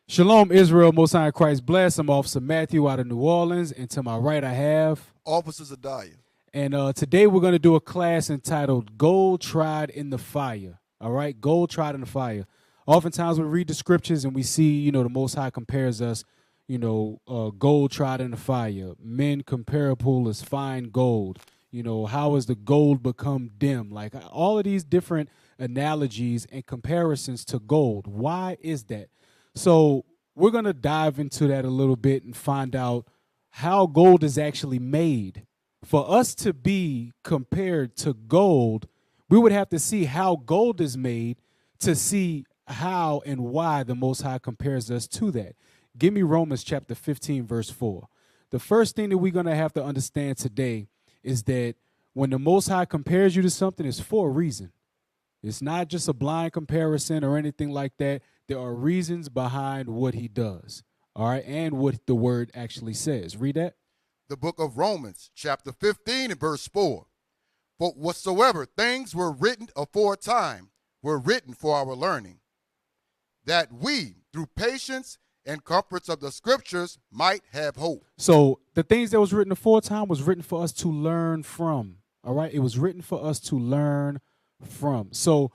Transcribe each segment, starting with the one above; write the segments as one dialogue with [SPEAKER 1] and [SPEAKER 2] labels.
[SPEAKER 1] Shalom, Israel, Most High in Christ bless. I'm Officer Matthew out of New Orleans, and to my right I have
[SPEAKER 2] Officer Zadiah.
[SPEAKER 1] And today we're going to do a class entitled Gold Tried in the Fire. All right, gold tried in the fire. Oftentimes we read the scriptures and we see, the Most High compares us, gold tried in the fire. Men comparable as fine gold. How has the gold become dim? Like all of these different analogies and comparisons to gold. Why is that? So we're going to dive into that a little bit and find out how gold is actually made. For us to be compared to gold, we would have to see how gold is made to see how and why the Most High compares us to that. Give me Romans chapter 15, verse 4. The first thing that we're going to have to understand today is that when the Most High compares you to something, it's for a reason. It's not just a blind comparison or anything like that. There are reasons behind what he does, all right, and what the word actually says. Read that.
[SPEAKER 2] The book of Romans, chapter 15 and verse 4. For whatsoever things were written aforetime were written for our learning, that we, through patience and comforts of the scriptures, might have hope.
[SPEAKER 1] So the things that was written aforetime was written for us to learn from, all right? It was written for us to learn from. So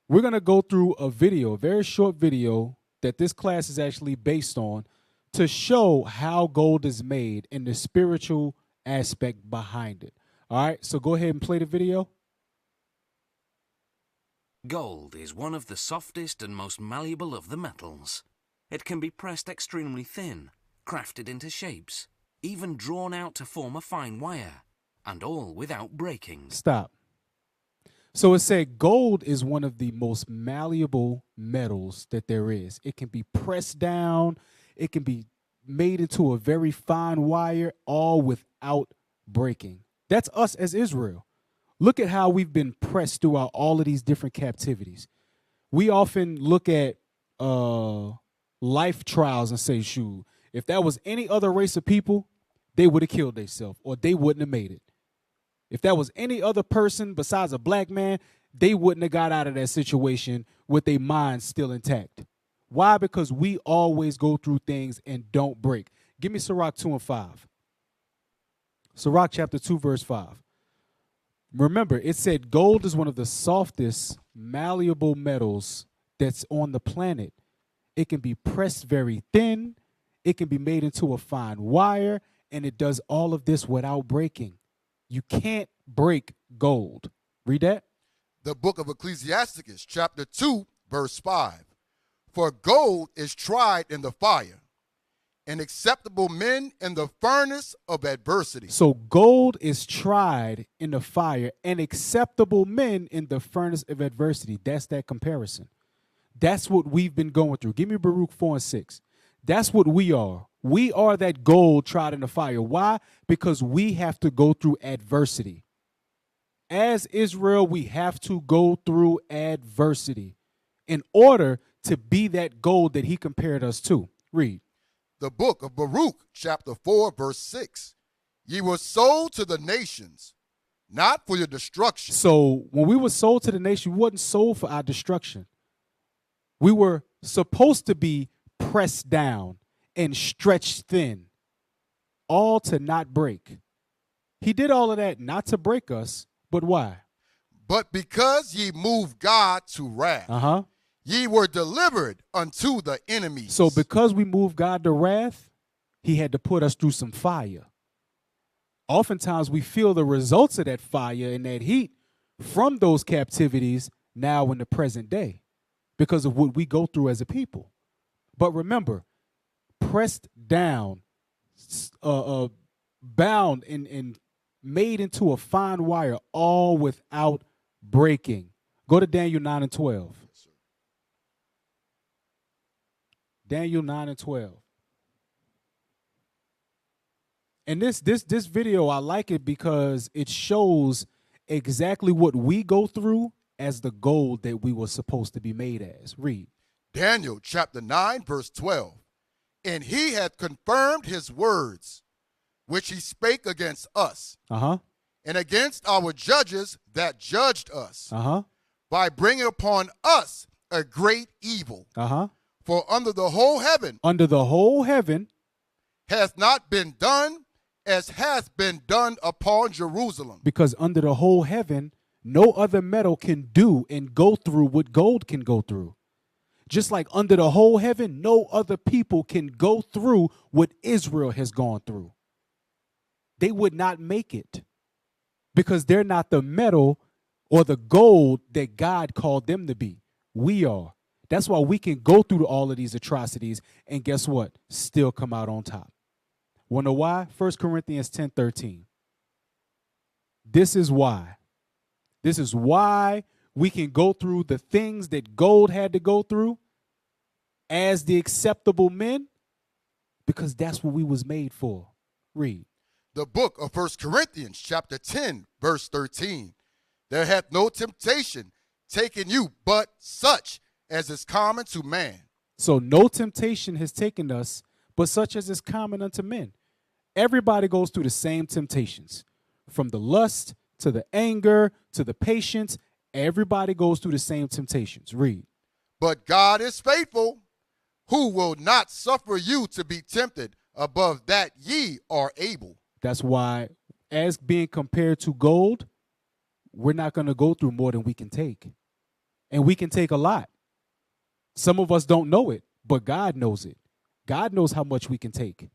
[SPEAKER 1] we're going to go through a video, a very short video that this class is actually based on, to show how gold is made and the spiritual aspect behind it. All right, so go ahead and play the video.
[SPEAKER 3] Gold is one of the softest and most malleable of the metals. It can be pressed extremely thin, crafted into shapes, even drawn out to form a fine wire, and all without breaking.
[SPEAKER 1] Stop. So it said gold is one of the most malleable metals that there is. It can be pressed down. It can be made into a very fine wire, all without breaking. That's us as Israel. Look at how we've been pressed throughout all of these different captivities. We often look at life trials and say, shoot, if that was any other race of people, they would have killed themselves or they wouldn't have made it. If that was any other person besides a black man, they wouldn't have got out of that situation with their minds still intact. Why? Because we always go through things and don't break. Give me Sirach 2 and 5. Sirach chapter 2, verse 5. Remember, it said gold is one of the softest, malleable metals that's on the planet. It can be pressed very thin. It can be made into a fine wire, and it does all of this without breaking. You can't break gold. Read that.
[SPEAKER 2] The book of Ecclesiasticus, chapter 2, verse 5. For gold is tried in the fire, and acceptable men in the furnace of adversity.
[SPEAKER 1] So gold is tried in the fire, and acceptable men in the furnace of adversity. That's that comparison. That's what we've been going through. Give me Baruch 4 and 6. That's what we are. We are that gold tried in the fire. Why? Because we have to go through adversity. As Israel, we have to go through adversity in order to be that gold that he compared us to. Read.
[SPEAKER 2] The book of Baruch, chapter 4, verse 6. Ye were sold to the nations, not for your destruction.
[SPEAKER 1] So when we were sold to the nation, we wasn't sold for our destruction. We were supposed to be pressed down and stretched thin, all to not break. He did all of that not to break us, but why?
[SPEAKER 2] But because ye moved God to wrath, ye were delivered unto the enemies.
[SPEAKER 1] So because we moved God to wrath, he had to put us through some fire. Oftentimes we feel the results of that fire and that heat from those captivities now in the present day because of what we go through as a people. But remember, pressed down, bound and made into a fine wire, all without breaking. Go to Daniel 9 and 12. Daniel 9 and 12. And this video, I like it because it shows exactly what we go through as the gold that we were supposed to be made as. Read.
[SPEAKER 2] Daniel chapter 9, verse 12. And he hath confirmed his words, which he spake against us, and against our judges that judged us, by bringing upon us a great evil. For under the whole heaven hath not been done as hath been done upon Jerusalem.
[SPEAKER 1] Because under the whole heaven, no other metal can do and go through what gold can go through. Just like under the whole heaven, no other people can go through what Israel has gone through. They would not make it because they're not the metal or the gold that God called them to be. We are. That's why we can go through all of these atrocities and guess what? Still come out on top. Want to know why? 1 Corinthians 10:13. This is why. This is why we can go through the things that gold had to go through as the acceptable men, because that's what we was made for. Read.
[SPEAKER 2] The book of 1 Corinthians chapter 10, verse 13. There hath no temptation taken you but such as is common to man.
[SPEAKER 1] So no temptation has taken us but such as is common unto men. Everybody goes through the same temptations, from the lust to the anger to the patience. Everybody goes through the same temptations. Read.
[SPEAKER 2] But God is faithful, who will not suffer you to be tempted above that ye are able.
[SPEAKER 1] That's why, as being compared to gold, we're not going to go through more than we can take. And we can take a lot. Some of us don't know it, but God knows it. God knows how much we can take.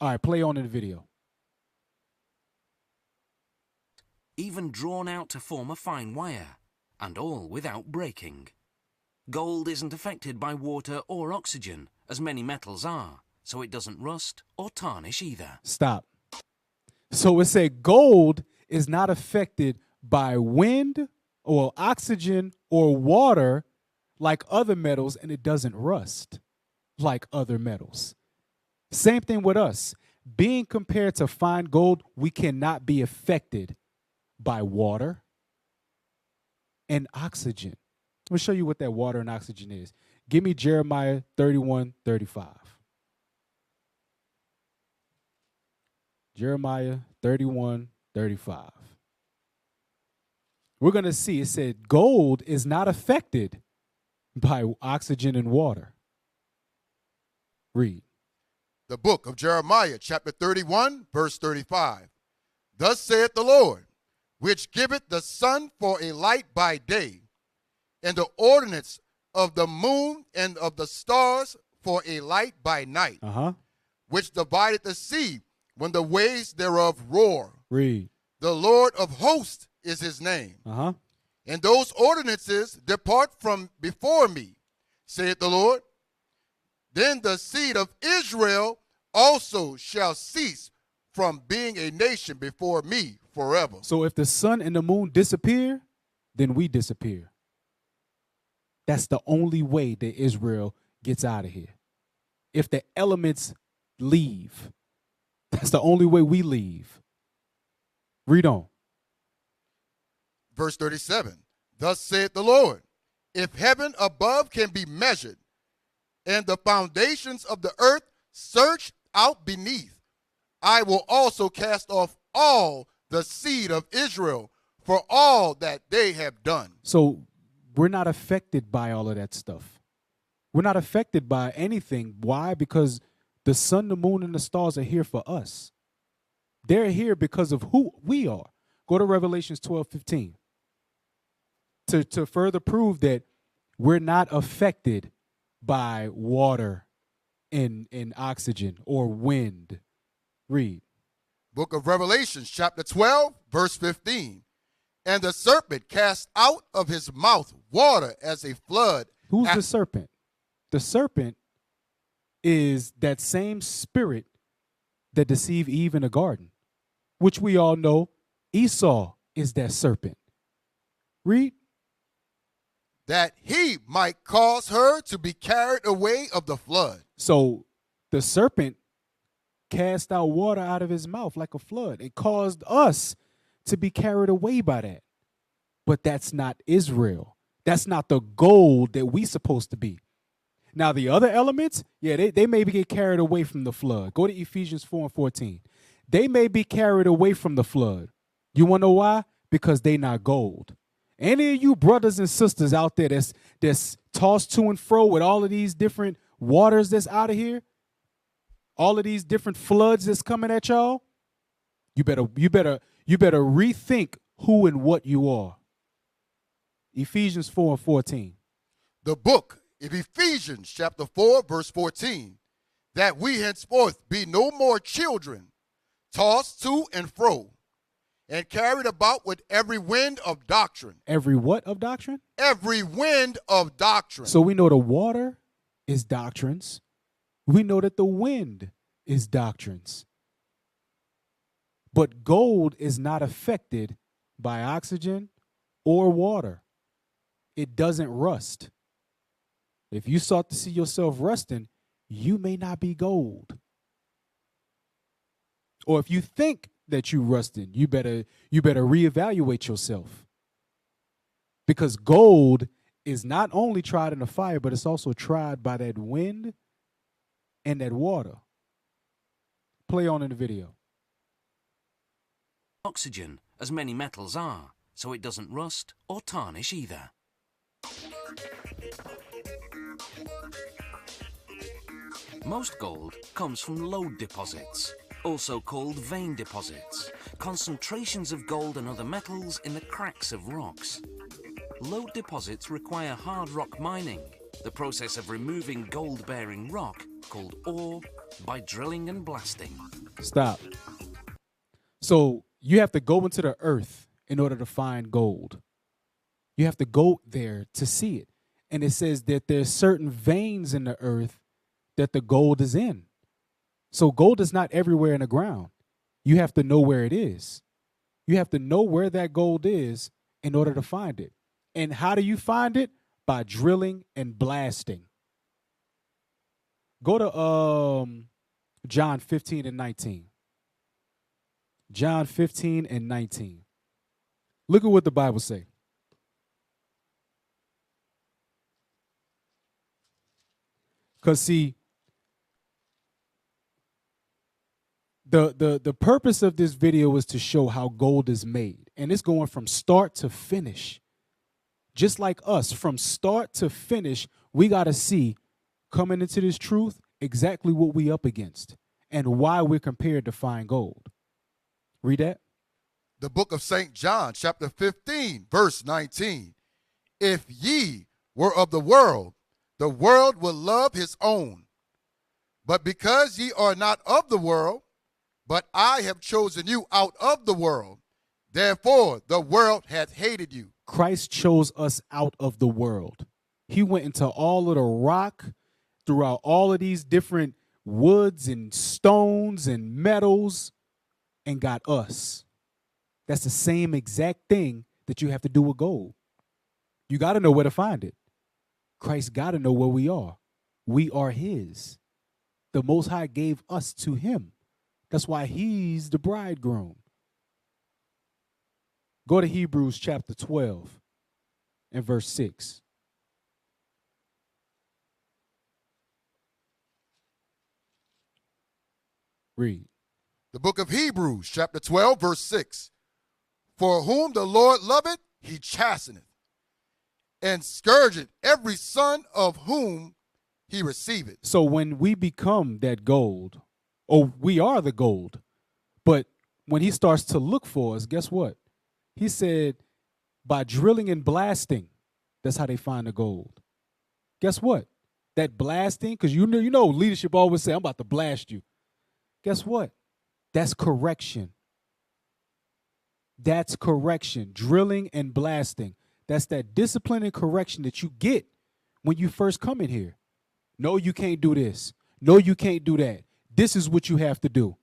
[SPEAKER 1] All right, play on in the video.
[SPEAKER 3] Even drawn out to form a fine wire, and all without breaking. Gold isn't affected by water or oxygen, as many metals are, so it doesn't rust or tarnish either.
[SPEAKER 1] Stop. So it said gold is not affected by wind or oxygen or water like other metals, and it doesn't rust like other metals. Same thing with us. Being compared to fine gold, we cannot be affected by water and oxygen. Let me show you what that water and oxygen is. Give me Jeremiah 31:35. Jeremiah 31:35. We're going to see it said gold is not affected by oxygen and water. Read.
[SPEAKER 2] The book of Jeremiah, chapter 31, verse 35. Thus saith the Lord, which giveth the sun for a light by day, and the ordinance of the moon and of the stars for a light by night, which divideth the sea when the waves thereof roar.
[SPEAKER 1] Read.
[SPEAKER 2] The Lord of hosts is his name. And those ordinances depart from before me, saith the Lord. Then the seed of Israel also shall cease from being a nation before me forever.
[SPEAKER 1] So if the sun and the moon disappear, then we disappear. That's the only way that Israel gets out of here. If the elements leave, that's the only way we leave. Read on.
[SPEAKER 2] Verse 37. Thus saith the Lord, if heaven above can be measured, and the foundations of the earth searched out beneath, I will also cast off all the seed of Israel for all that they have done.
[SPEAKER 1] So we're not affected by all of that stuff. We're not affected by anything. Why? Because the sun, the moon, and the stars are here for us. They're here because of who we are. Go to Revelations 12:15 to further prove that we're not affected by water and oxygen or wind. Read.
[SPEAKER 2] Book of Revelations, chapter 12, verse 15. And the serpent cast out of his mouth water as a flood.
[SPEAKER 1] Who's the serpent? The serpent is that same spirit that deceived Eve in the garden, which we all know Esau is that serpent. Read.
[SPEAKER 2] That he might cause her to be carried away of the flood.
[SPEAKER 1] So the serpent cast out water out of his mouth like a flood. It caused us to be carried away by that. But that's not Israel. That's not the gold that we supposed to be. Now, the other elements, yeah, they may get carried away from the flood. Go to Ephesians 4:14. They may be carried away from the flood. You want to know why? Because they not gold. Any of you brothers and sisters out there that's tossed to and fro with all of these different waters that's out of here, all of these different floods that's coming at y'all, you better rethink who and what you are. Ephesians 4:14.
[SPEAKER 2] The book of Ephesians chapter 4, verse 14, that we henceforth be no more children, tossed to and fro, and carried about with every wind of doctrine.
[SPEAKER 1] Every what of doctrine?
[SPEAKER 2] Every wind of doctrine.
[SPEAKER 1] So we know the water is doctrines. We know that the wind is doctrines. But gold is not affected by oxygen or water. It doesn't rust. If you start to see yourself rusting, you may not be gold. Or if you think that you rusting, you better reevaluate yourself. Because gold is not only tried in the fire, but it's also tried by that wind and that water. Play on in the video.
[SPEAKER 3] Oxygen, as many metals are, so it doesn't rust or tarnish either. Most gold comes from lode deposits, also called vein deposits, concentrations of gold and other metals in the cracks of rocks. Lode deposits require hard rock mining, the process of removing gold-bearing rock called ore by drilling and blasting.
[SPEAKER 1] Stop. So you have to go into the earth in order to find gold. You have to go there to see it. And it says that there's certain veins in the earth that the gold is in. So gold is not everywhere in the ground. You have to know where it is. You have to know where that gold is in order to find it. And how do you find it? By drilling and blasting. Go to John 15 and 19. John 15 and 19. Look at what the Bible say. Because see, the purpose of this video is to show how gold is made. And it's going from start to finish. Just like us, from start to finish, we got to see, coming into this truth, exactly what we up against and why we're compared to find gold. Read that.
[SPEAKER 2] The book of St. John, chapter 15, verse 19. If ye were of the world would love his own. But because ye are not of the world, but I have chosen you out of the world, therefore the world hath hated you.
[SPEAKER 1] Christ chose us out of the world. He went into all of the rock, throughout all of these different woods and stones and metals, and got us. That's the same exact thing that you have to do with gold. You got to know where to find it. Christ got to know where we are. We are his. The Most High gave us to him. That's why he's the bridegroom. Go to Hebrews chapter 12 and verse 6. Read.
[SPEAKER 2] The book of Hebrews chapter 12, verse 6. For whom the Lord loveth, he chasteneth, and scourgeth every son of whom he receiveth.
[SPEAKER 1] So when we become that gold, or we are the gold, but when he starts to look for us, guess what? He said, by drilling and blasting, that's how they find the gold. Guess what? That blasting, because you know, leadership always say, I'm about to blast you. Guess what? That's correction. That's correction. Drilling and blasting. That's that discipline and correction that you get when you first come in here. No, you can't do this. No, you can't do that. This is what you have to do.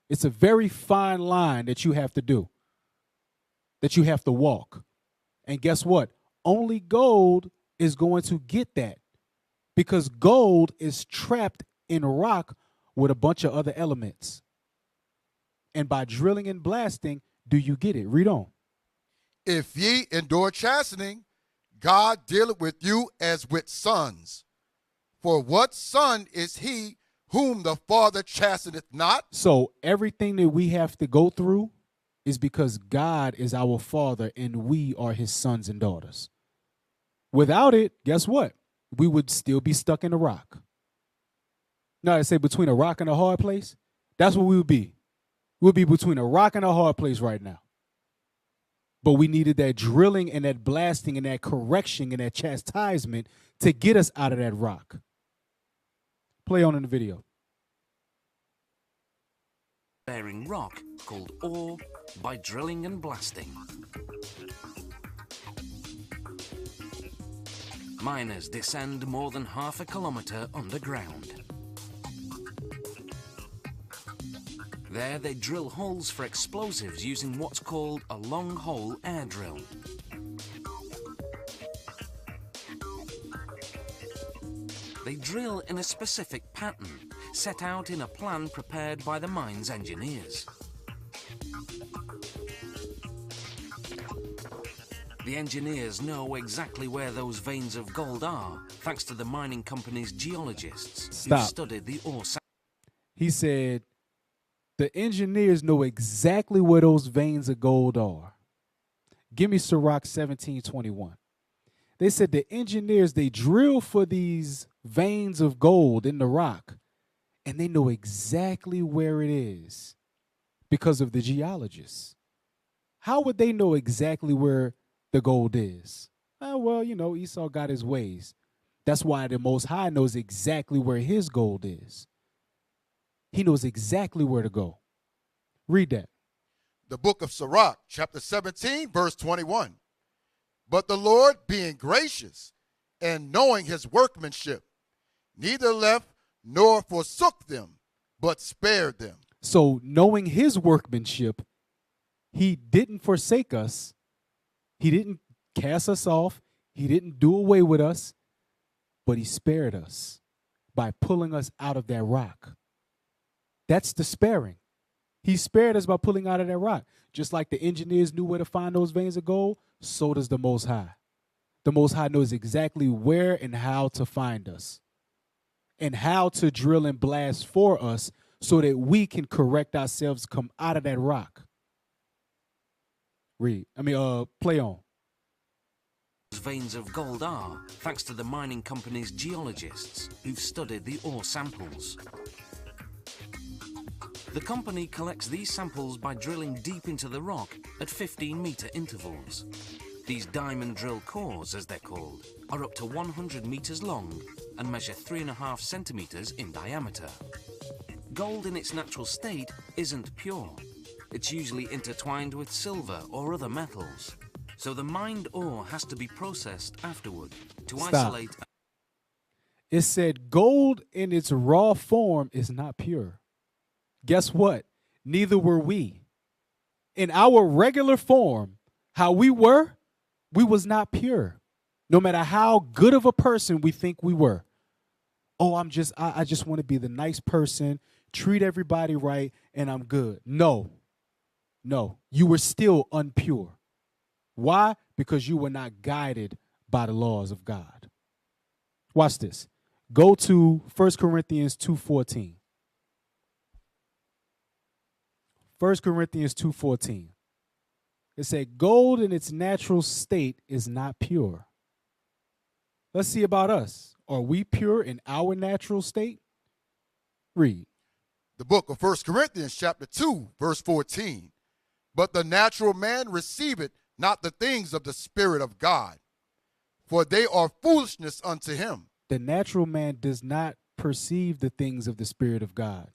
[SPEAKER 1] It's a very fine line that you have to do, that you have to walk. And guess what? Only gold is going to get that, because gold is trapped in rock with a bunch of other elements. And by drilling and blasting, do you get it? Read on.
[SPEAKER 2] If ye endure chastening, God dealeth with you as with sons. For what son is he whom the Father chasteneth not?
[SPEAKER 1] So everything that we have to go through is because God is our Father and we are his sons and daughters. Without it, guess what? We would still be stuck in a rock. Now, I say between a rock and a hard place, that's what we would be. We'd be between a rock and a hard place right now. But we needed that drilling and that blasting and that correction and that chastisement to get us out of that rock. Play on in the video.
[SPEAKER 3] Bearing rock called ore by drilling and blasting. Miners descend more than half a kilometer underground. There they drill holes for explosives using what's called a long hole air drill. They drill in a specific pattern, set out in a plan prepared by the mine's engineers. The engineers know exactly where those veins of gold are, thanks to the mining company's geologists who studied the ore sample.
[SPEAKER 1] He said, the engineers know exactly where those veins of gold are. Give me Sirach 17:21. They said the engineers, they drill for these veins of gold in the rock, and they know exactly where it is because of the geologists. How would they know exactly where the gold is? Well, you know, Esau got his ways. That's why the Most High knows exactly where his gold is. He knows exactly where to go. Read that.
[SPEAKER 2] The book of Sirach, chapter 17, verse 21. But the Lord, being gracious and knowing his workmanship, neither left nor forsook them, but spared them.
[SPEAKER 1] So knowing his workmanship, he didn't forsake us. He didn't cast us off. He didn't do away with us, but he spared us by pulling us out of that rock. That's the sparing. He spared us by pulling out of that rock. Just like the engineers knew where to find those veins of gold, so does the Most High. The Most High knows exactly where and how to find us and how to drill and blast for us so that we can correct ourselves, come out of that rock. Play on.
[SPEAKER 3] Veins of gold are, thanks to the mining company's geologists who've studied the ore samples. The company collects these samples by drilling deep into the rock at 15-meter intervals. These diamond drill cores, as they're called, are up to 100 meters long and measure 3.5 centimeters in diameter. Gold in its natural state isn't pure. It's usually intertwined with silver or other metals. So the mined ore has to be processed afterward to isolate.
[SPEAKER 1] It said gold in its raw form is not pure. Guess what? Neither were we. In our regular form, how we was not pure. No matter how good of a person we think we were. Oh, I just want to be the nice person, treat everybody right, and I'm good. No, you were still unpure. Why? Because you were not guided by the laws of God. Watch this. Go to 1 Corinthians 2:14. 1 Corinthians 2:14. It said, gold in its natural state is not pure. Let's see about us. Are we pure in our natural state? Read.
[SPEAKER 2] The book of 1 Corinthians chapter 2, verse 14. But the natural man receiveth not the things of the Spirit of God, for they are foolishness unto him.
[SPEAKER 1] The natural man does not perceive the things of the Spirit of God.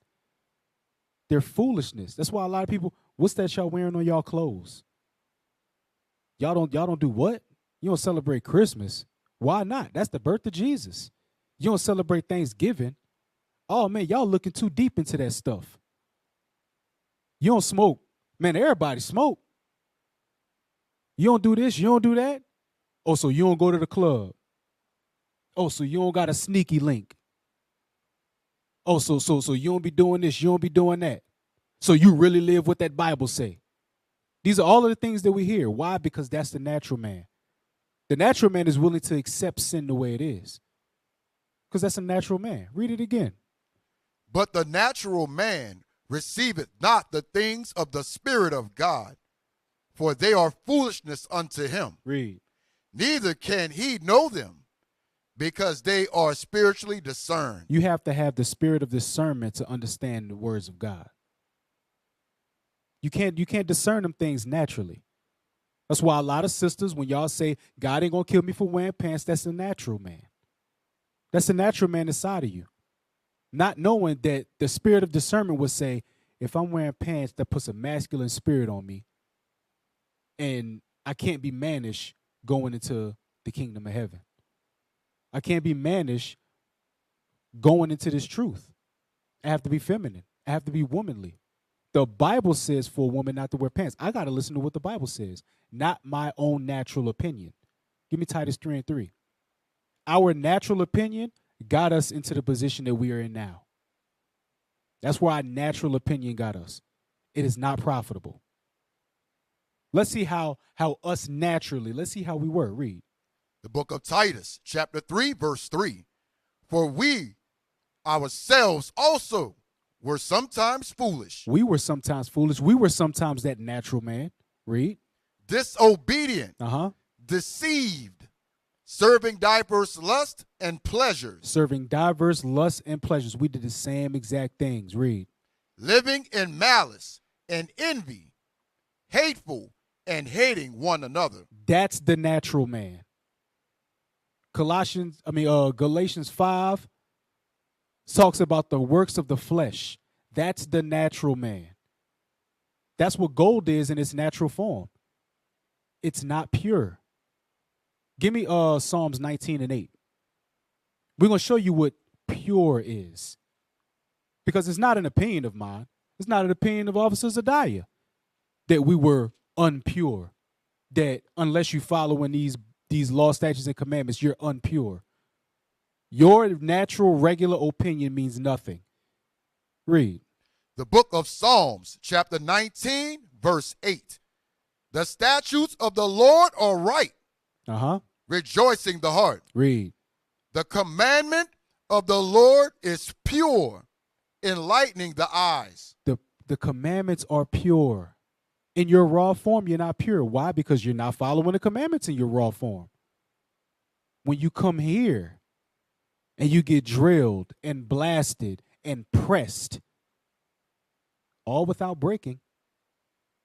[SPEAKER 1] They're foolishness. That's why a lot of people, what's that y'all wearing on y'all clothes? Y'all don't do what? You don't celebrate Christmas. Why not? That's the birth of Jesus. You don't celebrate Thanksgiving. Oh man, y'all looking too deep into that stuff. You don't smoke. Man, everybody smoke. You don't do this, you don't do that. Oh, so you don't go to the club. Oh, so you don't got a sneaky link. Oh, so you don't be doing this, you don't be doing that. So you really live what that Bible say. These are all of the things that we hear. Why? Because that's the natural man. The natural man is willing to accept sin the way it is. Because that's a natural man. Read it again.
[SPEAKER 2] But the natural man receiveth not the things of the Spirit of God, for they are foolishness unto him.
[SPEAKER 1] Read.
[SPEAKER 2] Neither can he know them, because they are spiritually discerned.
[SPEAKER 1] You have to have the spirit of discernment to understand the words of God. You can't discern them things naturally. That's why a lot of sisters, when y'all say, God ain't gonna kill me for wearing pants, that's a natural man. That's the natural man inside of you. Not knowing that the spirit of discernment would say, if I'm wearing pants, that puts a masculine spirit on me, and I can't be mannish going into the kingdom of heaven. I can't be mannish going into this truth. I have to be feminine. I have to be womanly. The Bible says for a woman not to wear pants. I got to listen to what the Bible says, not my own natural opinion. Give me Titus 3:3. Our natural opinion got us into the position that we are in now. That's where our natural opinion got us. It is not profitable. Let's see how us naturally, let's see how we were. Read.
[SPEAKER 2] The book of Titus, chapter 3, verse 3. For we ourselves also were sometimes foolish.
[SPEAKER 1] We were sometimes foolish. We were sometimes that natural man. Read.
[SPEAKER 2] Disobedient. Deceived. Serving diverse lusts and pleasures.
[SPEAKER 1] Serving diverse lusts and pleasures. We did the same exact things. Read.
[SPEAKER 2] Living in malice and envy. Hateful and hating one another.
[SPEAKER 1] That's the natural man. Galatians 5 talks about the works of the flesh. That's the natural man. That's what gold is in its natural form. It's not pure. Give me Psalms 19:8. We're going to show you what pure is. Because it's not an opinion of mine. It's not an opinion of Officer Zadiah that we were unpure. That unless you follow in these law, statutes, and commandments, you're unpure. Your natural, regular opinion means nothing. Read.
[SPEAKER 2] The book of Psalms, chapter 19, verse 8. The statutes of the Lord are right, rejoicing the heart.
[SPEAKER 1] Read.
[SPEAKER 2] The commandment of the Lord is pure, enlightening the eyes.
[SPEAKER 1] The commandments are pure. In your raw form, you're not pure. Why? Because you're not following the commandments in your raw form. When you come here and you get drilled and blasted and pressed, all without breaking,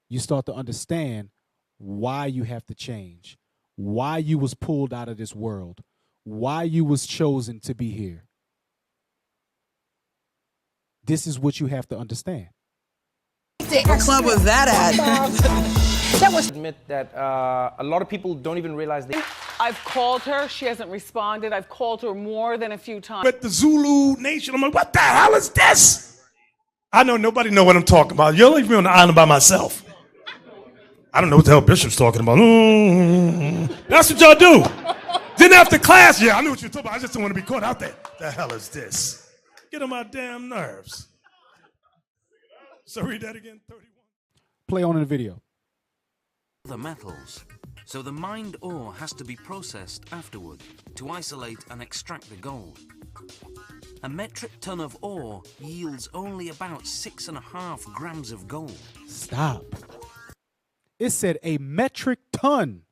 [SPEAKER 1] you start to understand why you have to change, why you was pulled out of this world, why you was chosen to be here. This is what you have to understand.
[SPEAKER 4] What club was that at?
[SPEAKER 5] That was admit that a lot of people don't even realize they.
[SPEAKER 6] I've called her. She hasn't responded. I've called her more than a few times.
[SPEAKER 7] But the Zulu Nation, I'm like, what the hell is this? I know nobody know what I'm talking about. You'll leave me on the island by myself. I don't know what the hell Bishop's talking about. That's what y'all do. Then after class, yeah, I knew what you were talking about. I just don't want to be caught out there. The hell is this? Get on my damn nerves. So read that again, 31.
[SPEAKER 1] Play on in the video.
[SPEAKER 3] The metals. So the mined ore has to be processed afterward to isolate and extract the gold. A metric ton of ore yields only about 6.5 grams of gold.
[SPEAKER 1] Stop. It said a metric ton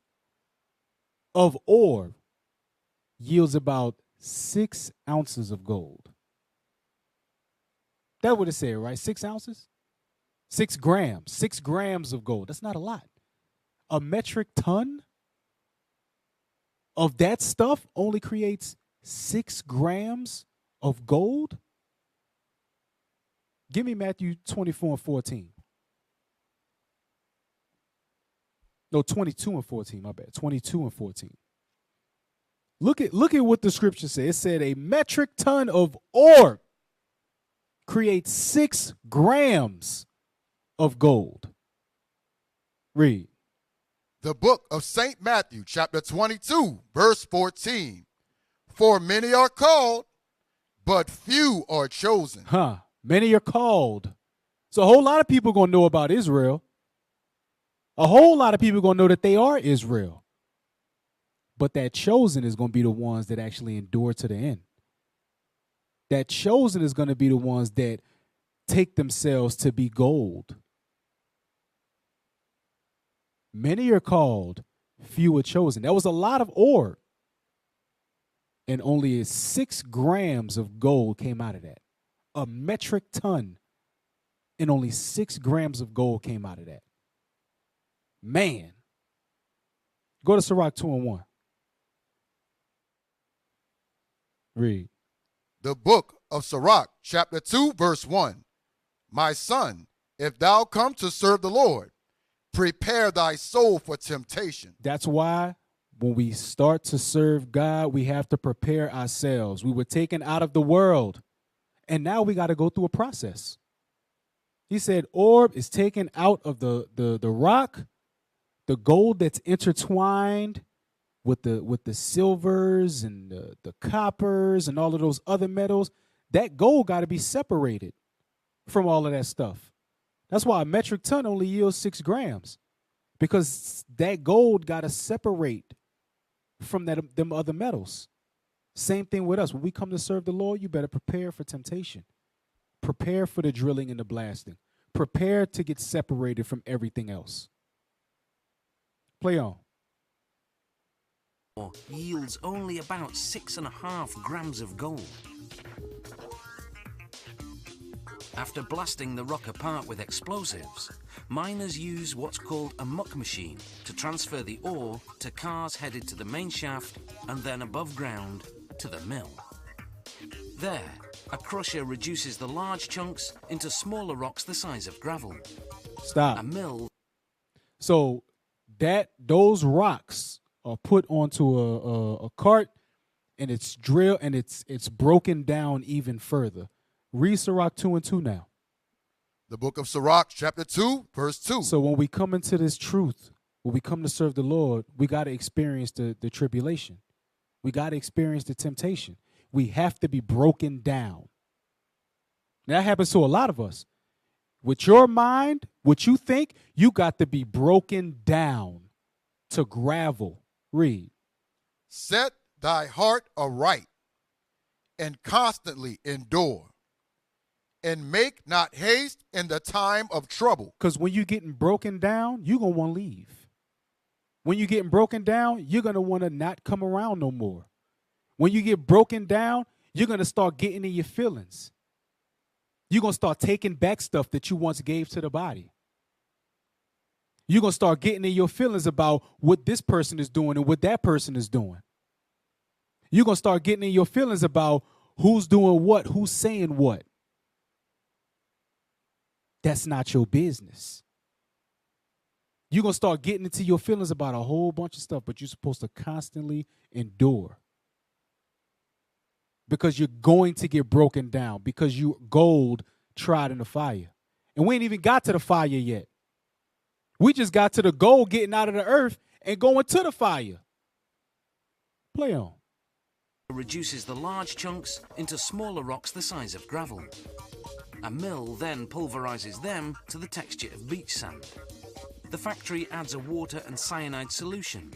[SPEAKER 1] of ore yields about 6 ounces of gold. That's what it said, right? 6 ounces? 6 grams. 6 grams of gold. That's not a lot. A metric ton of that stuff only creates 6 grams of gold? Give me Matthew 24:14. No, 22:14, my bad. 22:14. Look at what the scripture said. It said a metric ton of ore creates 6 grams of gold. Read.
[SPEAKER 2] The book of St. Matthew, chapter 22, verse 14. For many are called, but few are chosen.
[SPEAKER 1] Many are called. So a whole lot of people are going to know about Israel. A whole lot of people are going to know that they are Israel. But that chosen is going to be the ones that actually endure to the end. That chosen is going to be the ones that take themselves to be gold. Many are called, few are chosen. That was a lot of ore. And only 6 grams of gold came out of that. A metric ton. And only 6 grams of gold came out of that. Man. Go to Sirach 2:1. Read.
[SPEAKER 2] The book of Sirach, chapter 2, verse 1. My son, if thou come to serve the Lord, prepare thy soul for temptation.
[SPEAKER 1] That's why when we start to serve God, we have to prepare ourselves. We were taken out of the world, and now we got to go through a process. He said, orb is taken out of the rock, the gold that's intertwined with the silvers and the coppers and all of those other metals. That gold got to be separated from all of that stuff. That's why a metric ton only yields 6 grams, because that gold got to separate from them other metals. Same thing with us. When we come to serve the Lord, you better prepare for temptation. Prepare for the drilling and the blasting. Prepare to get separated from everything else. Play on.
[SPEAKER 3] Yields only about 6.5 grams of gold. After blasting the rock apart with explosives, miners use what's called a muck machine to transfer the ore to cars headed to the main shaft and then above ground to the mill. There, a crusher reduces the large chunks into smaller rocks the size of gravel.
[SPEAKER 1] Stop.
[SPEAKER 3] A mill.
[SPEAKER 1] So those rocks are put onto a cart, and it's drilled, and it's broken down even further. Read Sirach 2:2 now.
[SPEAKER 2] The book of Sirach, chapter 2, verse 2.
[SPEAKER 1] So when we come into this truth, when we come to serve the Lord, we got to experience the tribulation. We got to experience the temptation. We have to be broken down. That happens to a lot of us. With your mind, what you think, you got to be broken down to gravel. Read.
[SPEAKER 2] Set thy heart aright, and constantly endure, and make not haste in the time of trouble.
[SPEAKER 1] Because when you're getting broken down, you're going to want to leave. When you're getting broken down, you're going to want to not come around no more. When you get broken down, you're going to start getting in your feelings. You're going to start taking back stuff that you once gave to the body. You're going to start getting in your feelings about what this person is doing and what that person is doing. You're going to start getting in your feelings about who's doing what, who's saying what. That's not your business. You're going to start getting into your feelings about a whole bunch of stuff, but you're supposed to constantly endure. Because you're going to get broken down, because you gold tried in the fire. And we ain't even got to the fire yet. We just got to the gold getting out of the earth and going to the fire. Play on.
[SPEAKER 3] Reduces the large chunks into smaller rocks the size of gravel. A mill then pulverizes them to the texture of beach sand. The factory adds a water and cyanide solution.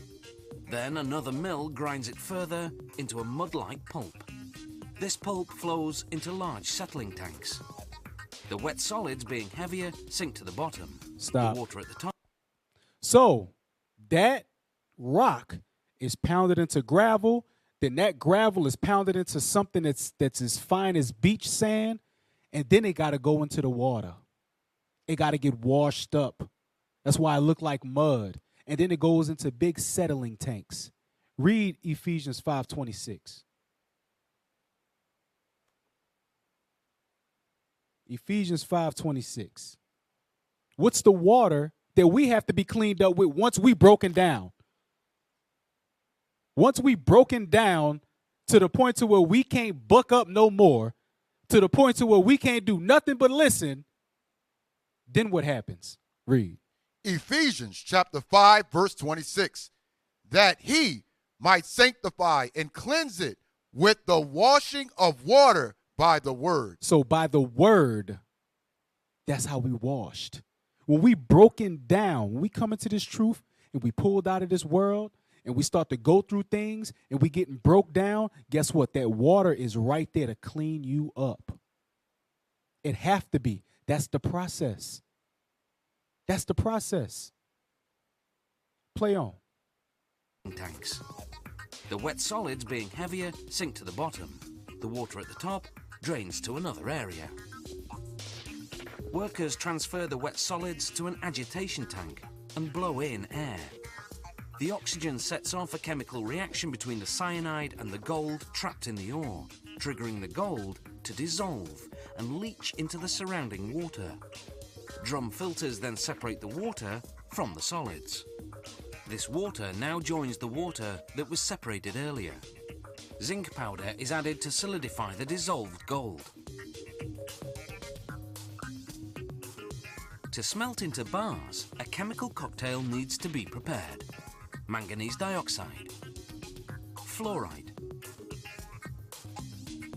[SPEAKER 3] Then another mill grinds it further into a mud-like pulp. This pulp flows into large settling tanks. The wet solids, being heavier, sink to the bottom.
[SPEAKER 1] Stop.
[SPEAKER 3] The water at the top.
[SPEAKER 1] So that rock is pounded into gravel. Then that gravel is pounded into something that's as fine as beach sand. And then it got to go into the water. It got to get washed up. That's why it looked like mud. And then it goes into big settling tanks. Read Ephesians 5:26. Ephesians 5:26. What's the water that we have to be cleaned up with once we broken down? Once we broken down to the point to where we can't buck up no more, to the point to where we can't do nothing but listen, then what happens? Read.
[SPEAKER 2] Ephesians chapter 5, verse 26. That he might sanctify and cleanse it with the washing of water by the word.
[SPEAKER 1] So by the word, that's how we washed. When we broken down, when we come into this truth and we pulled out of this world and we start to go through things and we getting broke down, guess what? That water is right there to clean you up. It have to be. That's the process. That's the process. Play on.
[SPEAKER 3] Tanks. The wet solids, being heavier, sink to the bottom. The water at the top drains to another area. Workers transfer the wet solids to an agitation tank and blow in air. The oxygen sets off a chemical reaction between the cyanide and the gold trapped in the ore, triggering the gold to dissolve and leach into the surrounding water. Drum filters then separate the water from the solids. This water now joins the water that was separated earlier. Zinc powder is added to solidify the dissolved gold. To smelt into bars, a chemical cocktail needs to be prepared. Manganese dioxide, fluoride,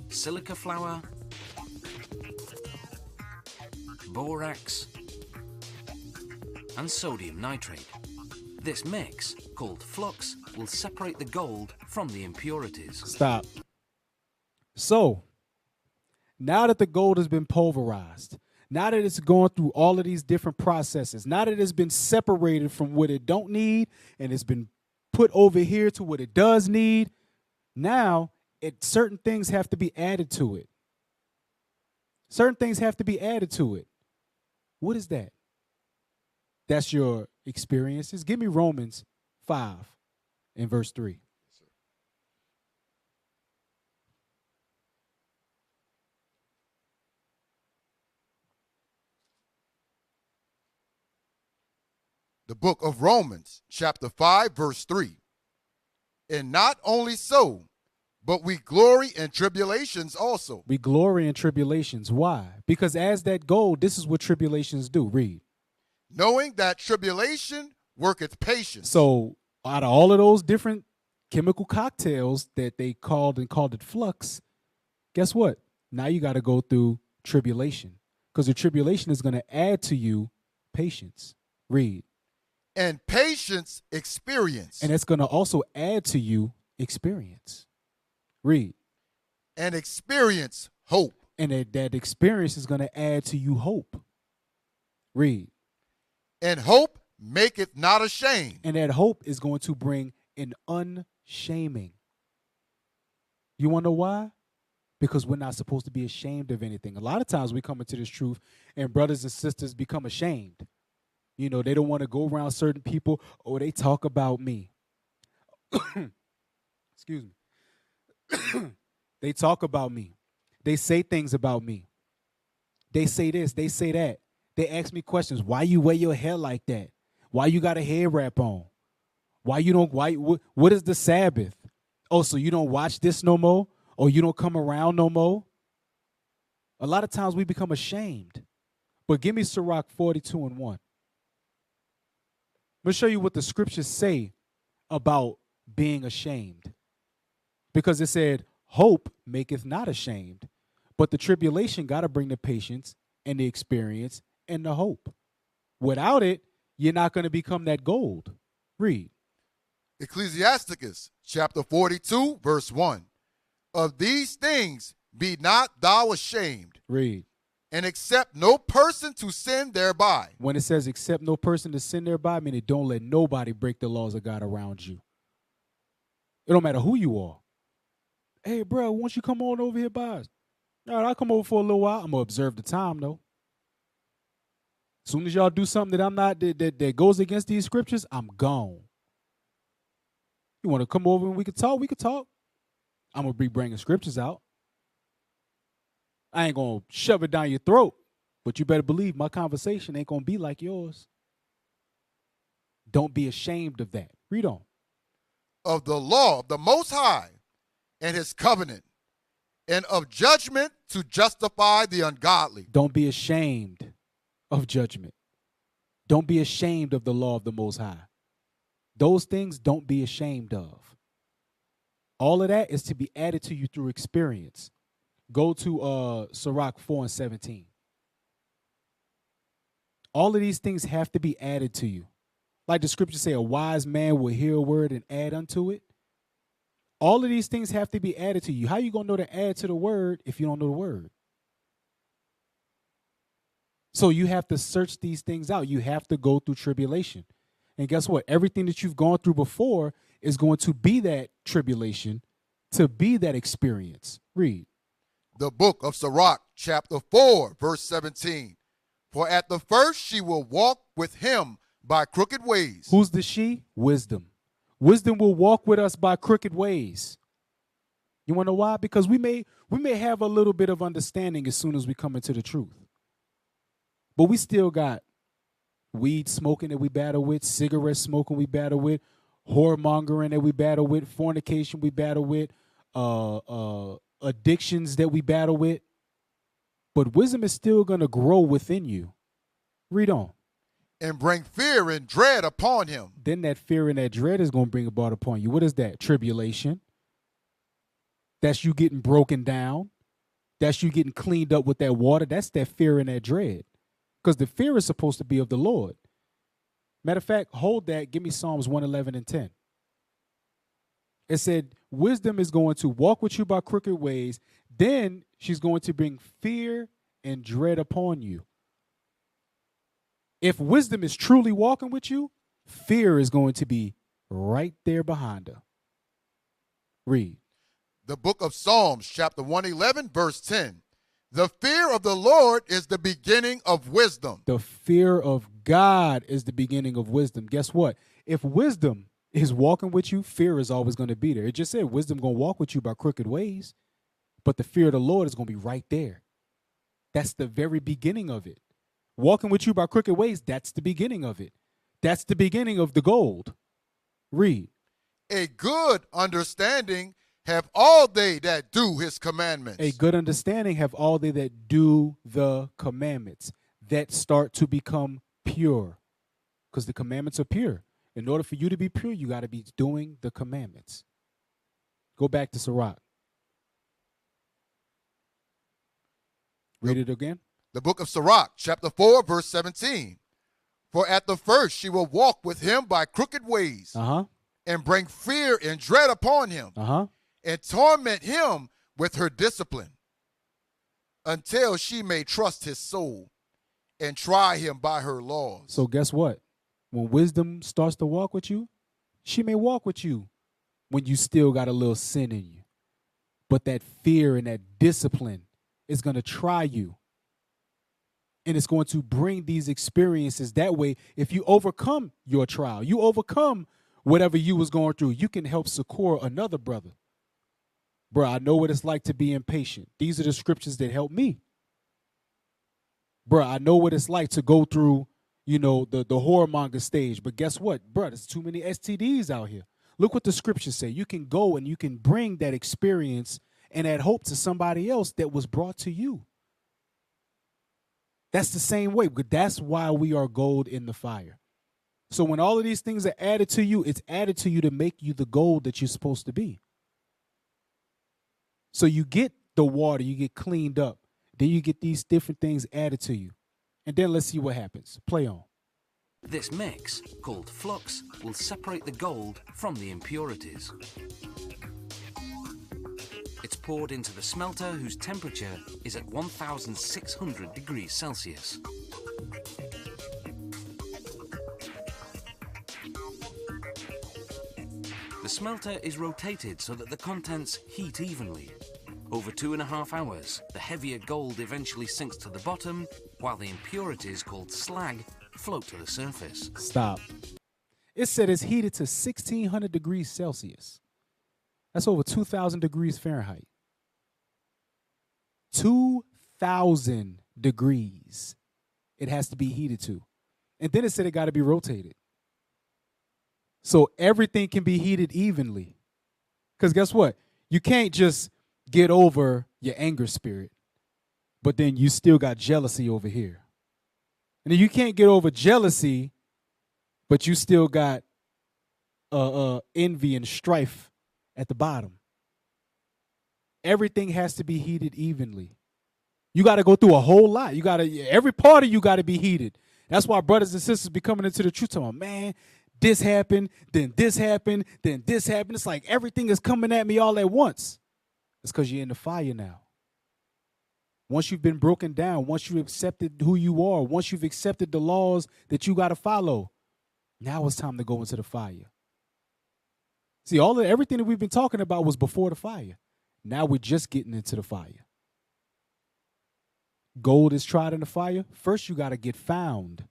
[SPEAKER 3] silica flour, borax, and sodium nitrate. This mix, called flux, will separate the gold from the impurities.
[SPEAKER 1] Stop. So, now that the gold has been pulverized, now that it's gone through all of these different processes, now that it's been separated from what it don't need and it's been put over here to what it does need, now certain things have to be added to it. Certain things have to be added to it. What is that? That's your experiences. Give me Romans 5 and verse 3.
[SPEAKER 2] The book of Romans, chapter 5, verse 3. And not only so, but we glory in tribulations also.
[SPEAKER 1] We glory in tribulations. Why? Because as that gold, this is what tribulations do. Read.
[SPEAKER 2] Knowing that tribulation worketh patience.
[SPEAKER 1] So out of all of those different chemical cocktails that they called it flux, guess what? Now you got to go through tribulation, because the tribulation is going to add to you patience. Read.
[SPEAKER 2] And patience experience.
[SPEAKER 1] And it's going to also add to you experience. Read.
[SPEAKER 2] And experience hope.
[SPEAKER 1] And that experience is going to add to you hope. Read.
[SPEAKER 2] And hope maketh not ashamed.
[SPEAKER 1] And that hope is going to bring an unshaming. You want to know why? Because we're not supposed to be ashamed of anything. A lot of times we come into this truth and brothers and sisters become ashamed. You know, they don't want to go around certain people, or they talk about me. Excuse me. They talk about me. They say things about me. They say this, they say that. They ask me questions. Why you wear your hair like that? Why you got a hair wrap on? What is the Sabbath? Oh, so you don't watch this no more? Or you don't come around no more? A lot of times we become ashamed. But give me Sirach 42:1. I'm going to show you what the scriptures say about being ashamed. Because it said, hope maketh not ashamed. But the tribulation got to bring the patience and the experience and the hope. Without it, you're not going to become that gold. Read.
[SPEAKER 2] Ecclesiasticus chapter 42, verse 1. Of these things be not thou ashamed.
[SPEAKER 1] Read.
[SPEAKER 2] And accept no person to sin thereby.
[SPEAKER 1] When it says accept no person to sin thereby, I mean it don't let nobody break the laws of God around you. It don't matter who you are. Hey, bro, won't you come on over here by us? All right, I'll come over for a little while. I'm going to observe the time, though. As soon as y'all do something that I'm not, that goes against these scriptures, I'm gone. You want to come over and we can talk? We can talk. I'm going to be bringing scriptures out. I ain't going to shove it down your throat, but you better believe my conversation ain't going to be like yours. Don't be ashamed of that. Read on.
[SPEAKER 2] Of the law of the Most High and his covenant, and of judgment to justify the ungodly.
[SPEAKER 1] Don't be ashamed of judgment. Don't be ashamed of the law of the Most High. Those things don't be ashamed of. All of that is to be added to you through experience. Go to Sirach 4:17. All of these things have to be added to you. Like the scriptures say, a wise man will hear a word and add unto it. All of these things have to be added to you. How you going to know to add to the word if you don't know the word? So you have to search these things out. You have to go through tribulation. And guess what? Everything that you've gone through before is going to be that tribulation, to be that experience. Read.
[SPEAKER 2] The book of Sirach, chapter 4, verse 17. For at the first she will walk with him by crooked ways.
[SPEAKER 1] Who's the she? Wisdom. Wisdom will walk with us by crooked ways. You want to know why? Because we may have a little bit of understanding as soon as we come into the truth. But we still got weed smoking that we battle with, cigarette smoking we battle with, whoremongering that we battle with, fornication we battle with, addictions that we battle with. But wisdom is still going to grow within you. Read on.
[SPEAKER 2] And bring fear and dread upon him.
[SPEAKER 1] Then that fear and that dread is going to bring about upon you. What is that? Tribulation. That's you getting broken down. That's you getting cleaned up with that water. That's that fear and that dread. Because the fear is supposed to be of the Lord. Matter of fact, hold that. Give me Psalms 111 and 10. It said, wisdom is going to walk with you by crooked ways. Then she's going to bring fear and dread upon you. If wisdom is truly walking with you, fear is going to be right there behind her. Read.
[SPEAKER 2] The book of Psalms, chapter 111, verse 10. The fear of the Lord is the beginning of wisdom.
[SPEAKER 1] The fear of God is the beginning of wisdom. Guess what? If wisdom is walking with you, fear is always going to be there. It just said wisdom going to walk with you by crooked ways, but the fear of the Lord is going to be right there. That's the very beginning of it. Walking with you by crooked ways, that's the beginning of it. That's the beginning of the gold. Read.
[SPEAKER 2] A good understanding have all they that do his commandments.
[SPEAKER 1] A good understanding have all they that do the commandments, that start to become pure. Because the commandments are pure. In order for you to be pure, you got to be doing the commandments. Go back to Sirach. Read it again.
[SPEAKER 2] The book of Sirach, chapter 4, verse 17. For at the first she will walk with him by crooked ways, and bring fear and dread upon him, and torment him with her discipline, until she may trust his soul and try him by her laws.
[SPEAKER 1] So guess what? When wisdom starts to walk with you, she may walk with you when you still got a little sin in you. But that fear and that discipline is going to try you. And it's going to bring these experiences. That way, if you overcome your trial, you overcome whatever you was going through, you can help succor another brother. Bro, I know what it's like to be impatient. These are the scriptures that help me. Bro, I know what it's like to go through, the whoremonger stage. But guess what? Bro, there's too many STDs out here. Look what the scriptures say. You can go and you can bring that experience and that hope to somebody else that was brought to you. That's the same way, but that's why we are gold in the fire. So when all of these things are added to you, it's added to you to make you the gold that you're supposed to be. So you get the water, you get cleaned up. Then you get these different things added to you. And then let's see what happens. Play on.
[SPEAKER 3] This mix, called flux, will separate the gold from the impurities. It's poured into the smelter, whose temperature is at 1,600 degrees Celsius. The smelter is rotated so that the contents heat evenly. Over 2.5 hours, the heavier gold eventually sinks to the bottom, while the impurities, called slag, float to the surface.
[SPEAKER 1] Stop. It said it's heated to 1,600 degrees Celsius. That's over 2,000 degrees Fahrenheit. 2,000 degrees it has to be heated to. And then it said it got to be rotated. So everything can be heated evenly. Because guess what? You can't just get over your anger spirit, but then you still got jealousy over here. And then you can't get over jealousy, but you still got envy and strife at the bottom. Everything has to be heated evenly. You got to go through a whole lot. Every part of you got to be heated. That's why brothers and sisters be coming into the truth talking, man, this happened, then this happened, then this happened. It's like everything is coming at me all at once. It's because you're in the fire now. once you've been broken down, once you've accepted who you are, once you've accepted the laws that you got to follow, now it's time to go into the fire. See, everything that we've been talking about was before the fire. Now we're just getting into the fire. Gold is tried in the fire. First, you got to get found.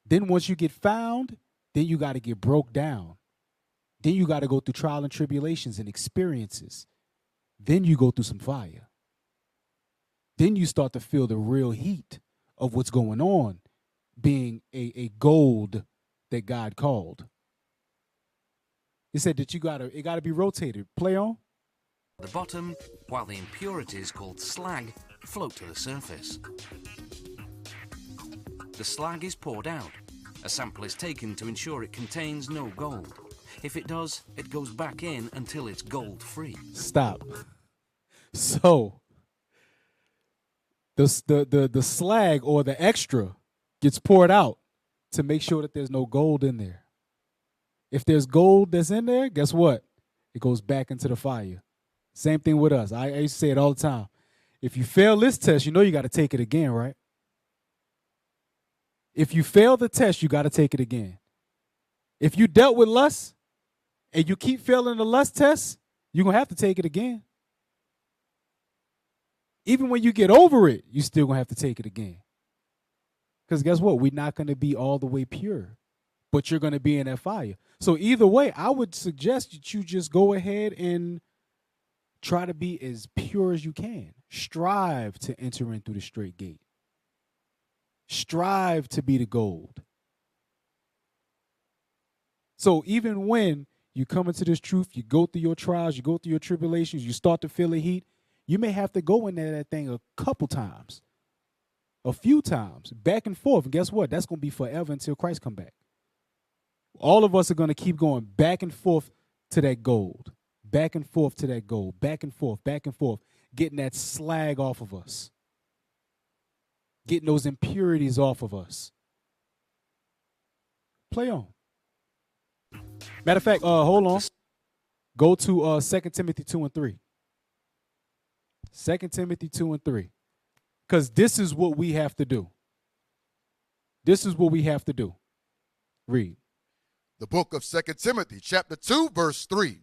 [SPEAKER 1] Then once you get found, then you got to get broke down. Then you got to go through trial and tribulations and experiences. Then you go through some fire. Then you start to feel the real heat of what's going on, being a gold that God called. He said that it gotta be rotated. Play on.
[SPEAKER 3] The bottom, while the impurities called slag float to the surface. The slag is poured out. A sample is taken to ensure it contains no gold. If it does, it goes back in until it's gold-free.
[SPEAKER 1] Stop. So the slag or the extra gets poured out to make sure that there's no gold in there. If there's gold that's in there, guess what? It goes back into the fire. Same thing with us. I used to say it all the time. If you fail this test, you know you got to take it again, right? If you fail the test, you got to take it again. If you dealt with lust and you keep failing the lust test, you're going to have to take it again. Even when you get over it, you still going to have to take it again. Because guess what? We're not going to be all the way pure, but you're going to be in that fire. So either way, I would suggest that you just go ahead and try to be as pure as you can. Strive to enter in through the straight gate. Strive to be the gold. So even when you come into this truth, you go through your trials, you go through your tribulations, you start to feel the heat, you may have to go in there that thing a couple times, a few times, back and forth. And guess what? That's going to be forever until Christ come back. All of us are going to keep going back and forth to that gold, back and forth to that gold, back and forth, getting that slag off of us, getting those impurities off of us. Play on. Matter of fact, hold on. Go to 2 Timothy 2 and 3. 2 Timothy 2 and 3. Because this is what we have to do. This is what we have to do. Read.
[SPEAKER 2] The book of 2 Timothy, chapter 2, verse 3.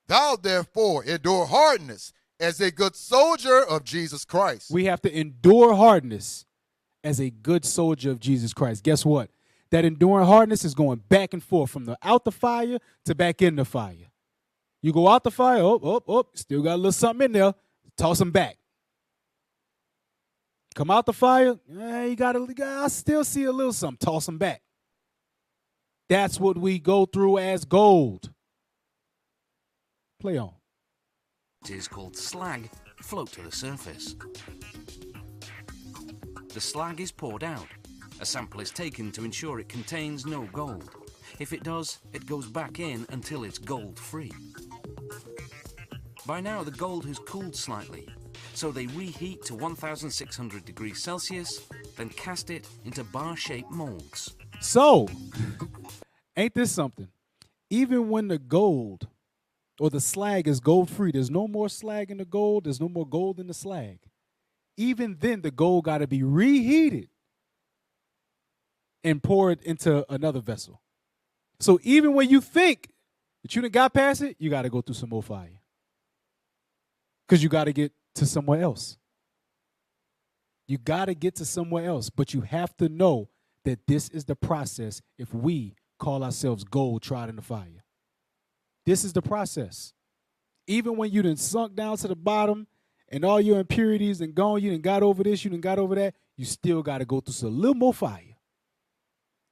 [SPEAKER 2] Thou therefore endure hardness as a good soldier of Jesus Christ.
[SPEAKER 1] We have to endure hardness as a good soldier of Jesus Christ. Guess what? That enduring hardness is going back and forth from out the fire to back in the fire. You go out the fire, still got a little something in there, toss them back. Come out the fire, I still see a little something, toss them back. That's what we go through as gold. Play on.
[SPEAKER 3] It is called slag float to the surface. The slag is poured out. A sample is taken to ensure it contains no gold. If it does, it goes back in until it's gold-free. By now, the gold has cooled slightly, so they reheat to 1,600 degrees Celsius, then cast it into bar-shaped molds.
[SPEAKER 1] So, ain't this something? Even when the gold or the slag is gold-free, there's no more slag in the gold, there's no more gold in the slag. Even then, the gold got to be reheated and poured into another vessel. So even when you think that you done got past it, you got to go through some more fire. Because you got to get to somewhere else. You got to get to somewhere else. But you have to know that this is the process if we call ourselves gold tried in the fire. This is the process. Even when you done sunk down to the bottom and all your impurities and gone, you done got over this, you done got over that, you still got to go through a little more fire.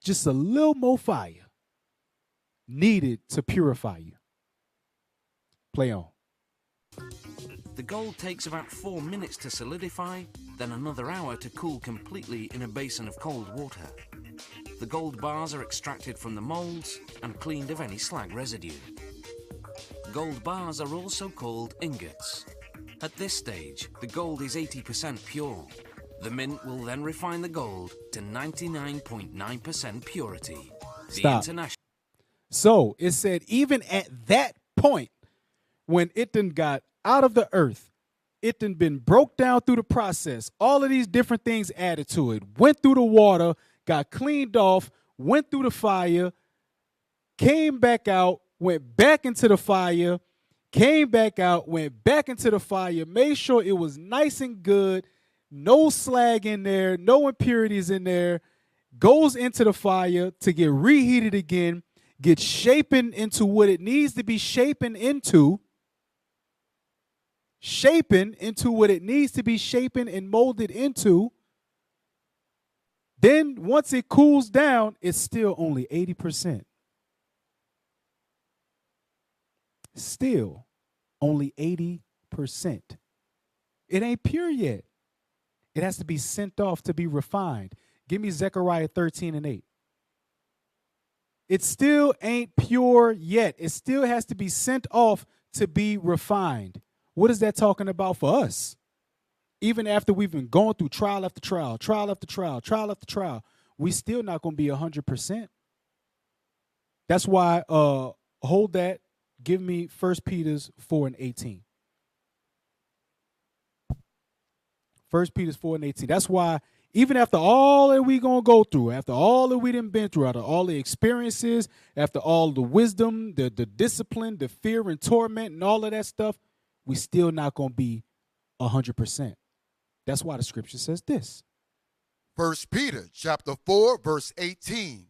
[SPEAKER 1] Just a little more fire needed to purify you. Play on.
[SPEAKER 3] The gold takes about 4 minutes to solidify, then another hour to cool completely in a basin of cold water. The gold bars are extracted from the molds and cleaned of any slag residue. Gold bars are also called ingots. At this stage, the gold is 80% pure. The mint will then refine the gold to 99.9% purity.
[SPEAKER 1] Stop. So it said even at that point, when it done got out of the earth It done been broke down through the process. All of these different things added to it. Went through the water, got cleaned off, went through the fire, came back out, went back into the fire, came back out, went back into the fire, made sure it was nice and good, no slag in there, no impurities in there, goes into the fire to get reheated again, gets shapen into what it needs to be shapen into what it needs to be shapen and molded into. Then once it cools down, it's still only 80%. Still only 80%. It ain't pure yet. It has to be sent off to be refined. Give me Zechariah 13:8. It still ain't pure yet. It still has to be sent off to be refined. What is that talking about for us? Even after we've been going through trial after trial, trial after trial, trial after trial, we still not going to be 100%. That's why, hold that. Give me 1 Peter 4:18. 1 Peter 4:18. That's why even after all that we going to go through, after all that we done been through, after all the experiences, after all the wisdom, the discipline, the fear and torment and all of that stuff, we still not going to be 100%. That's why the scripture says this.
[SPEAKER 2] 1 Peter chapter 4, verse 18.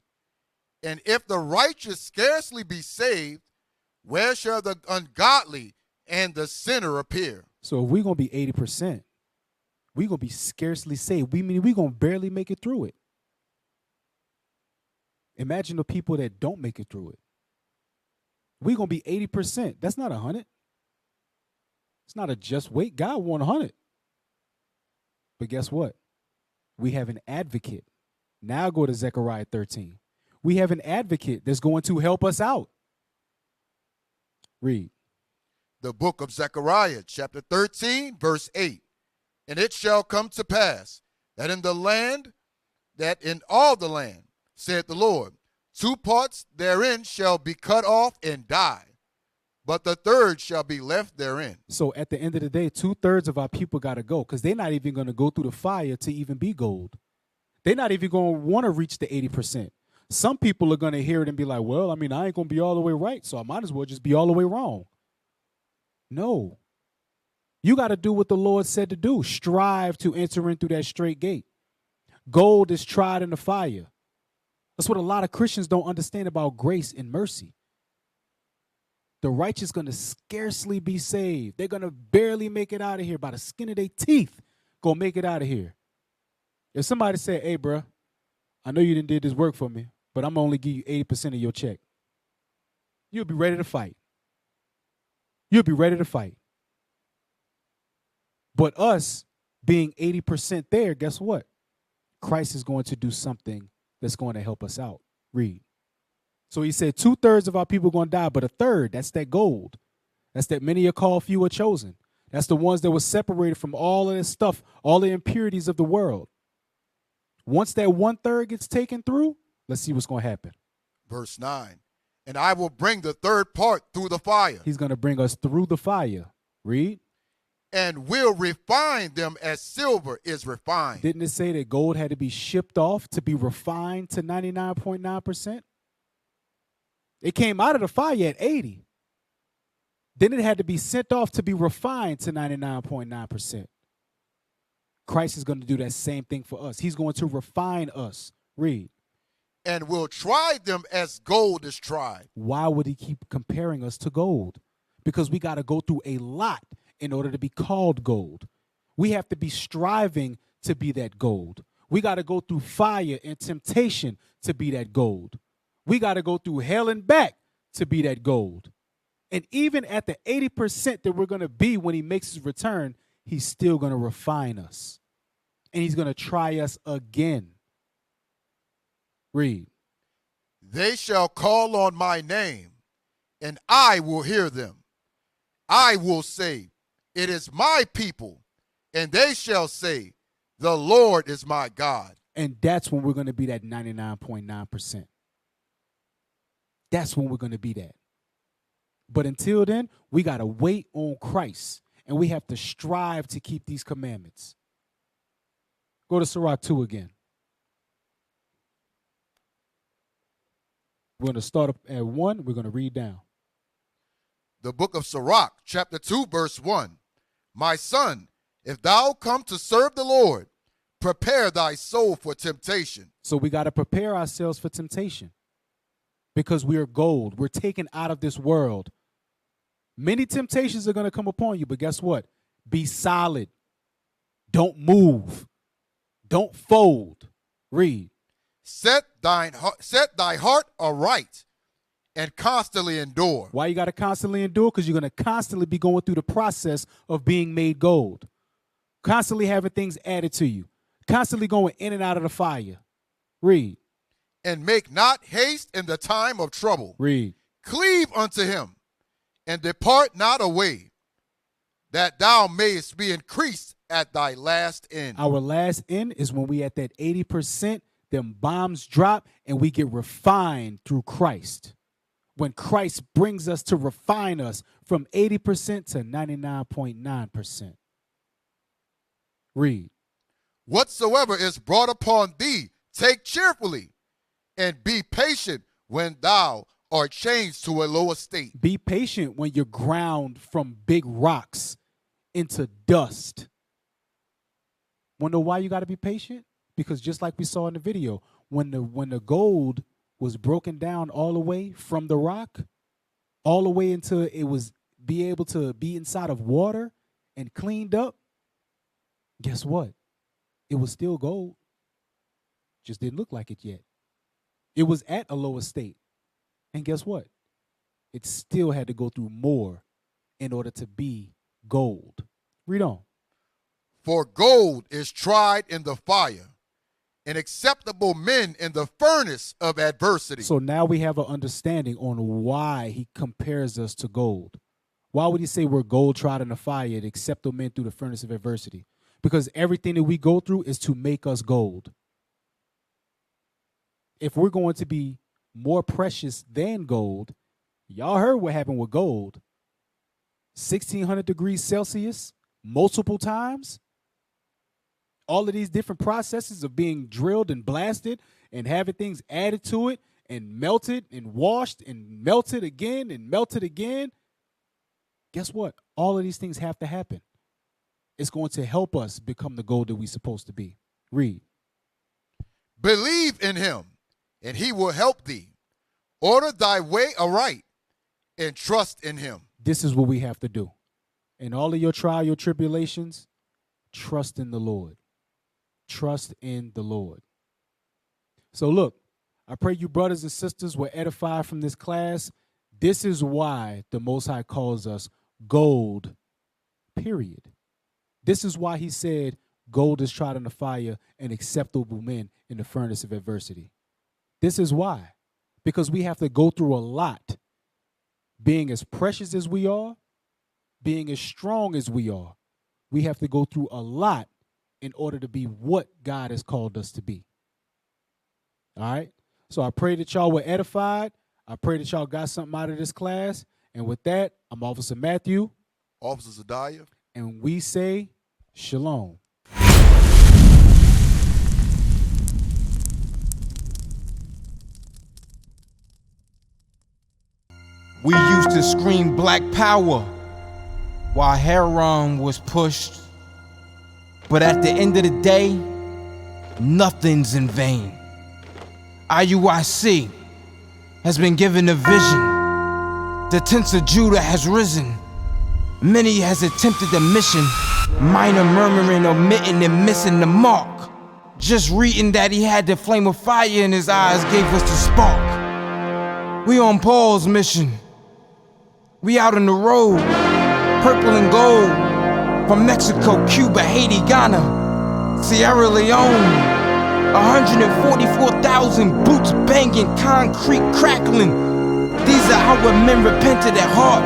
[SPEAKER 2] And if the righteous scarcely be saved, where shall the ungodly and the sinner appear?
[SPEAKER 1] So if we're going to be 80%, we're going to be scarcely saved. We're going to barely make it through it. Imagine the people that don't make it through it. We're going to be 80%. That's not 100. It's not a just wait. God won 100. But guess what? We have an advocate. Now go to Zechariah 13. We have an advocate that's going to help us out. Read.
[SPEAKER 2] The book of Zechariah, chapter 13, verse 8. And it shall come to pass that in all the land, saith the Lord, 2 parts therein shall be cut off and die, but the third shall be left therein.
[SPEAKER 1] So at the end of the day, 2/3 of our people got to go because they're not even going to go through the fire to even be gold. They're not even going to want to reach the 80%. Some people are going to hear it and be like, well, I mean, I ain't going to be all the way right, so I might as well just be all the way wrong. No. You got to do what the Lord said to do. Strive to enter in through that straight gate. Gold is tried in the fire. That's what a lot of Christians don't understand about grace and mercy. The righteous going to scarcely be saved. They're going to barely make it out of here by the skin of their teeth. Go make it out of here. If somebody said, hey, bro, I know you didn't did this work for me, but I'm only give you 80% of your check. You'll be ready to fight. You'll be ready to fight. But us being 80% there, guess what? Christ is going to do something that's going to help us out. Read. So he said 2/3 of our people are going to die, but a third, that's that gold. That's that many are called, few are chosen. That's the ones that were separated from all of this stuff, all the impurities of the world. Once that 1/3 gets taken through, let's see what's going to happen.
[SPEAKER 2] Verse 9. And I will bring the third part through the fire.
[SPEAKER 1] He's going to bring us through the fire. Read.
[SPEAKER 2] And will refine them as silver is refined.
[SPEAKER 1] Didn't it say that gold had to be shipped off to be refined to 99.9%? It came out of the fire at 80. Then it had to be sent off to be refined to 99.9%. Christ is going to do that same thing for us. He's going to refine us. Read.
[SPEAKER 2] And will try them as gold is tried.
[SPEAKER 1] Why would he keep comparing us to gold? Because we got to go through a lot in order to be called gold. We have to be striving to be that gold. We got to go through fire and temptation to be that gold. We got to go through hell and back to be that gold. And even at the 80% that we're going to be when he makes his return, he's still going to refine us. And he's going to try us again. Read.
[SPEAKER 2] They shall call on my name, and I will hear them. I will say, it is my people, and they shall say, the Lord is my God.
[SPEAKER 1] And that's when we're going to be that 99.9%. That's when we're going to be that. But until then, we got to wait on Christ. And we have to strive to keep these commandments. Go to Sirach 2 again. We're going to start up at 1. We're going to read down.
[SPEAKER 2] The book of Sirach, chapter 2, verse 1. My son, if thou come to serve the Lord, prepare thy soul for temptation.
[SPEAKER 1] So we got to prepare ourselves for temptation because we are gold. We're taken out of this world. Many temptations are going to come upon you, but guess what? Be solid. Don't move. Don't fold. Read.
[SPEAKER 2] Set thy heart aright and constantly endure.
[SPEAKER 1] Why you got to constantly endure? Because you're going to constantly be going through the process of being made gold. Constantly having things added to you. Constantly going in and out of the fire. Read.
[SPEAKER 2] And make not haste in the time of trouble.
[SPEAKER 1] Read.
[SPEAKER 2] Cleave unto him and depart not away, that thou mayest be increased at thy last end.
[SPEAKER 1] Our last end is when we at that 80%, them bombs drop and we get refined through Christ. When Christ brings us to refine us from 80% to 99.9%. Read.
[SPEAKER 2] Whatsoever is brought upon thee, take cheerfully, and be patient when thou art changed to a low estate.
[SPEAKER 1] Be patient when you're ground from big rocks into dust. Wonder why you got to be patient? Because just like we saw in the video, when the gold was broken down all the way from the rock, all the way until it was be able to be inside of water and cleaned up, guess what? It was still gold. Just didn't look like it yet. It was at a lower state. And guess what? It still had to go through more in order to be gold. Read on.
[SPEAKER 2] For gold is tried in the fire, and acceptable men in the furnace of adversity.
[SPEAKER 1] So now we have an understanding on why he compares us to gold. Why would he say we're gold tried in the fire and acceptable men through the furnace of adversity? Because everything that we go through is to make us gold. If we're going to be more precious than gold, y'all heard what happened with gold. 1,600 degrees Celsius, multiple times. All of these different processes of being drilled and blasted and having things added to it and melted and washed and melted again and melted again. Guess what? All of these things have to happen. It's going to help us become the gold that we're supposed to be. Read.
[SPEAKER 2] Believe in him, and he will help thee. Order thy way aright, and trust in him.
[SPEAKER 1] This is what we have to do. In all of your trial, your tribulations, trust in the Lord. Trust in the Lord. So look, I pray you brothers and sisters were edified from this class. This is why the Most High calls us gold, period. This is why he said gold is tried in the fire and acceptable men in the furnace of adversity. This is why. Because we have to go through a lot. Being as precious as we are, being as strong as we are, we have to go through a lot in order to be what God has called us to be. All right? So I pray that y'all were edified. I pray that y'all got something out of this class. And with that, I'm Officer Matthew.
[SPEAKER 2] Officer Zadiah.
[SPEAKER 1] And we say shalom.
[SPEAKER 8] We used to scream black power while heroin was pushed. But at the end of the day, nothing's in vain. IUIC has been given a vision. The tents of Judah has risen. Many has attempted the mission. Minor murmuring, omitting, and missing the mark. Just reading that he had the flame of fire in his eyes gave us the spark. We on Paul's mission. We out on the road, purple and gold, from Mexico, Cuba, Haiti, Ghana, Sierra Leone. 144,000 boots banging, concrete crackling. These are our men repented at heart.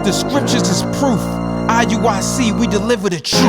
[SPEAKER 8] The scriptures is proof. IUIC, we deliver the truth.